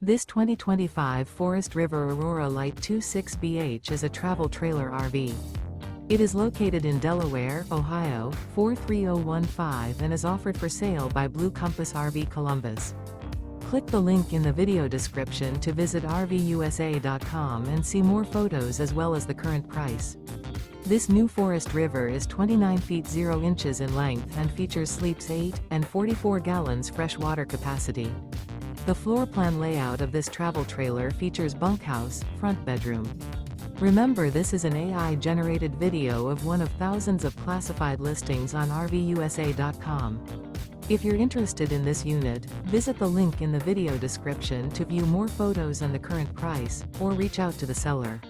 This 2025 Forest River Aurora Light 26BH is a travel trailer RV. It is located in Delaware, Ohio, 43015 and is offered for sale by Blue Compass RV Columbus. Click the link in the video description to visit RVUSA.com and see more photos as well as the current price. This new Forest River is 29 feet 0 inches in length and features sleeps 8 and 44 gallons fresh water capacity. The floor plan layout of this travel trailer features bunkhouse, front bedroom. Remember, this is an AI-generated video of one of thousands of classified listings on RVUSA.com. If you're interested in this unit, visit the link in the video description to view more photos and the current price, or reach out to the seller.